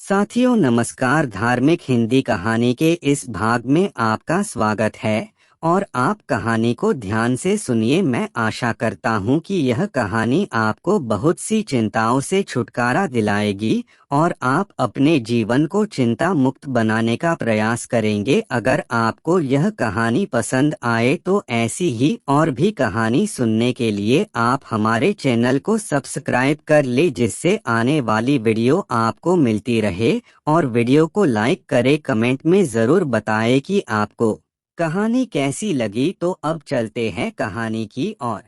साथियों नमस्कार। धार्मिक हिंदी कहानी के इस भाग में आपका स्वागत है और आप कहानी को ध्यान से सुनिए। मैं आशा करता हूं कि यह कहानी आपको बहुत सी चिंताओं से छुटकारा दिलाएगी और आप अपने जीवन को चिंता मुक्त बनाने का प्रयास करेंगे। अगर आपको यह कहानी पसंद आए तो ऐसी ही और भी कहानी सुनने के लिए आप हमारे चैनल को सब्सक्राइब कर ले, जिससे आने वाली वीडियो आपको मिलती रहे। और वीडियो को लाइक करें, कमेंट में ज़रूर बताएं कि आपको कहानी कैसी लगी। तो अब चलते हैं कहानी की ओर।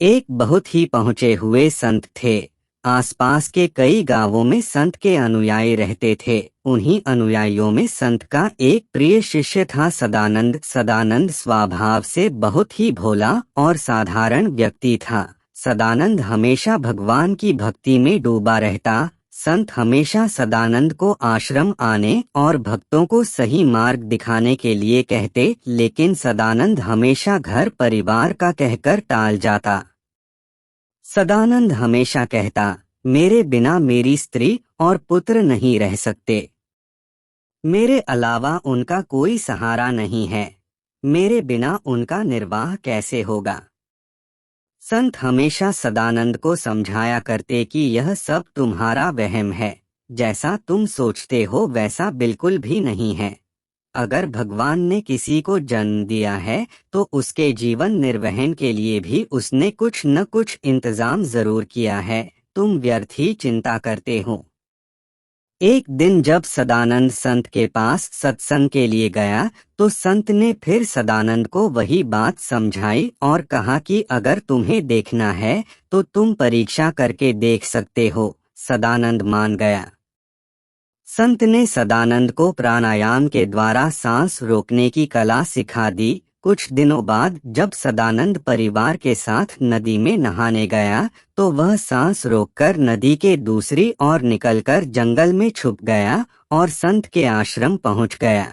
एक बहुत ही पहुंचे हुए संत थे। आसपास के कई गांवों में संत के अनुयायी रहते थे। उन्हीं अनुयायियों में संत का एक प्रिय शिष्य था, सदानंद। सदानंद स्वभाव से बहुत ही भोला और साधारण व्यक्ति था। सदानंद हमेशा भगवान की भक्ति में डूबा रहता। संत हमेशा सदानंद को आश्रम आने और भक्तों को सही मार्ग दिखाने के लिए कहते, लेकिन सदानंद हमेशा घर परिवार का कहकर टाल जाता। सदानंद हमेशा कहता, मेरे बिना मेरी स्त्री और पुत्र नहीं रह सकते। मेरे अलावा उनका कोई सहारा नहीं है। मेरे बिना उनका निर्वाह कैसे होगा। संत हमेशा सदानंद को समझाया करते कि यह सब तुम्हारा वहम है। जैसा तुम सोचते हो वैसा बिल्कुल भी नहीं है। अगर भगवान ने किसी को जन्म दिया है तो उसके जीवन निर्वहन के लिए भी उसने कुछ न कुछ इंतजाम जरूर किया है। तुम व्यर्थ ही चिंता करते हो। एक दिन जब सदानंद संत के पास सत्संग के लिए गया तो संत ने फिर सदानंद को वही बात समझाई और कहा कि अगर तुम्हें देखना है तो तुम परीक्षा करके देख सकते हो। सदानंद मान गया। संत ने सदानंद को प्राणायाम के द्वारा सांस रोकने की कला सिखा दी। कुछ दिनों बाद जब सदानंद परिवार के साथ नदी में नहाने गया तो वह सांस रोककर नदी के दूसरी ओर निकलकर जंगल में छुप गया और संत के आश्रम पहुंच गया।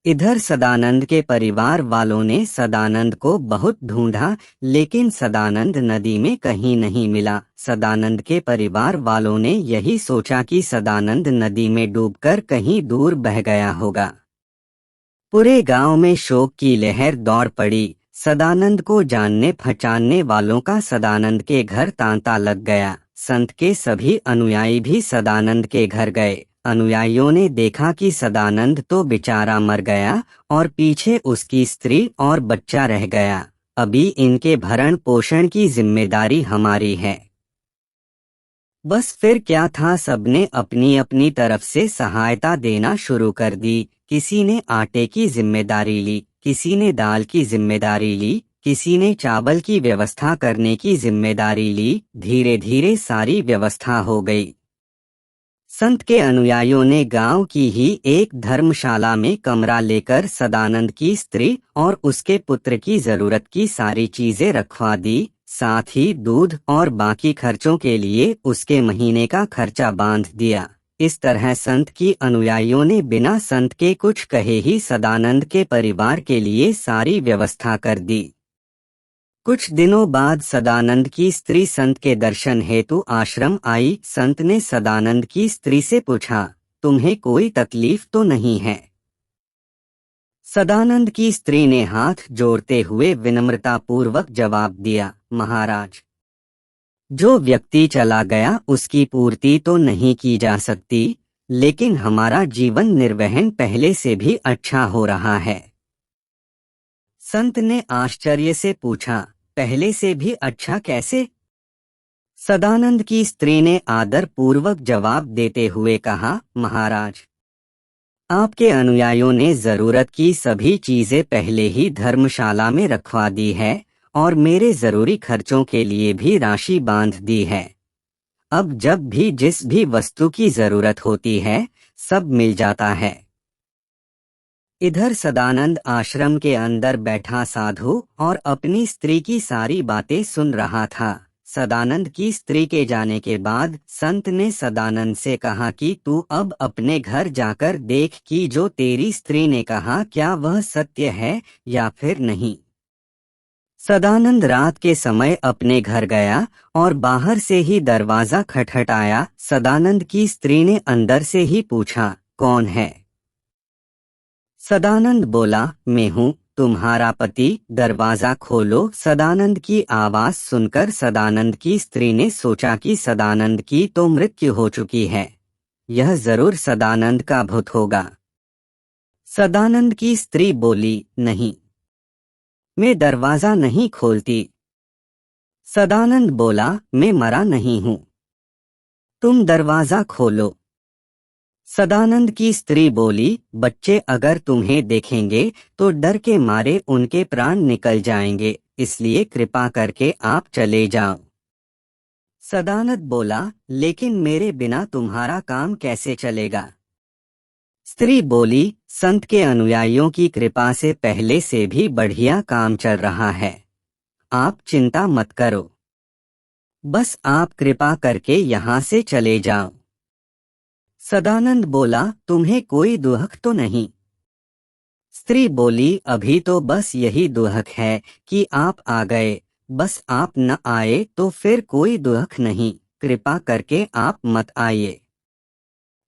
इधर सदानंद के परिवार वालों ने सदानंद को बहुत ढूंढा, लेकिन सदानंद नदी में कहीं नहीं मिला। सदानंद के परिवार वालों ने यही सोचा कि सदानंद नदी में डूबकर कहीं दूर बह गया होगा। पूरे गांव में शोक की लहर दौड़ पड़ी। सदानंद को जानने पहचानने वालों का सदानंद के घर तांता लग गया। संत के सभी अनुयायी भी सदानंद के घर गए। अनुयायियों ने देखा कि सदानंद तो बेचारा मर गया और पीछे उसकी स्त्री और बच्चा रह गया। अभी इनके भरण पोषण की जिम्मेदारी हमारी है। बस फिर क्या था, सबने अपनी अपनी तरफ से सहायता देना शुरू कर दी। किसी ने आटे की जिम्मेदारी ली, किसी ने दाल की जिम्मेदारी ली, किसी ने चावल की व्यवस्था करने की जिम्मेदारी ली। धीरे धीरे सारी व्यवस्था हो गई। संत के अनुयायियों ने गांव की ही एक धर्मशाला में कमरा लेकर सदानंद की स्त्री और उसके पुत्र की जरूरत की सारी चीजें रखवा दी। साथ ही दूध और बाकी खर्चों के लिए उसके महीने का खर्चा बांध दिया। इस तरह संत की अनुयायियों ने बिना संत के कुछ कहे ही सदानंद के परिवार के लिए सारी व्यवस्था कर दी। कुछ दिनों बाद सदानंद की स्त्री संत के दर्शन हेतु आश्रम आई। संत ने सदानंद की स्त्री से पूछा, तुम्हें कोई तकलीफ तो नहीं है। सदानंद की स्त्री ने हाथ जोड़ते हुए विनम्रतापूर्वक जवाब दिया, महाराज, जो व्यक्ति चला गया उसकी पूर्ति तो नहीं की जा सकती, लेकिन हमारा जीवन निर्वहन पहले से भी अच्छा हो रहा है। संत ने आश्चर्य से पूछा, पहले से भी अच्छा कैसे? सदानंद की स्त्री ने आदर पूर्वक जवाब देते हुए कहा, महाराज, आपके अनुयायियों ने जरूरत की सभी चीजें पहले ही धर्मशाला में रखवा दी है और मेरे जरूरी खर्चों के लिए भी राशि बांध दी है। अब जब भी जिस भी वस्तु की जरूरत होती है सब मिल जाता है। इधर सदानंद आश्रम के अंदर बैठा साधु और अपनी स्त्री की सारी बातें सुन रहा था। सदानंद की स्त्री के जाने के बाद संत ने सदानंद से कहा कि तू अब अपने घर जाकर देख कि जो तेरी स्त्री ने कहा क्या वह सत्य है या फिर नहीं। सदानंद रात के समय अपने घर गया और बाहर से ही दरवाजा खटखटाया। सदानंद की स्त्री ने अंदर से ही पूछा, कौन है? सदानंद बोला, मैं हूँ, तुम्हारा पति, दरवाजा खोलो। सदानंद की आवाज सुनकर सदानंद की स्त्री ने सोचा कि सदानंद की तो मृत्यु हो चुकी है, यह जरूर सदानंद का भूत होगा। सदानंद की स्त्री बोली, नहीं, मैं दरवाजा नहीं खोलती। सदानंद बोला, मैं मरा नहीं हूँ, तुम दरवाजा खोलो। सदानंद की स्त्री बोली, बच्चे अगर तुम्हें देखेंगे तो डर के मारे उनके प्राण निकल जाएंगे, इसलिए कृपा करके आप चले जाओ। सदानंद बोला, लेकिन मेरे बिना तुम्हारा काम कैसे चलेगा? स्त्री बोली, संत के अनुयायियों की कृपा से पहले से भी बढ़िया काम चल रहा है, आप चिंता मत करो, बस आप कृपा करके यहाँ से चले जाओ। सदानंद बोला, तुम्हें कोई दुख तो नहीं? स्त्री बोली, अभी तो बस यही दुख है कि आप आ गए, बस आप न आए तो फिर कोई दुख नहीं, कृपा करके आप मत आइए।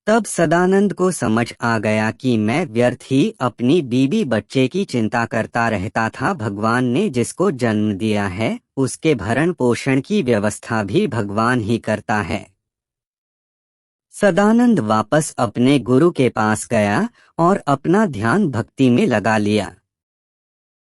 तब सदानंद को समझ आ गया कि मैं व्यर्थ ही अपनी बीवी बच्चे की चिंता करता रहता था। भगवान ने जिसको जन्म दिया है उसके भरण पोषण की व्यवस्था भी भगवान ही करता है। सदानंद वापस अपने गुरु के पास गया और अपना ध्यान भक्ति में लगा लिया।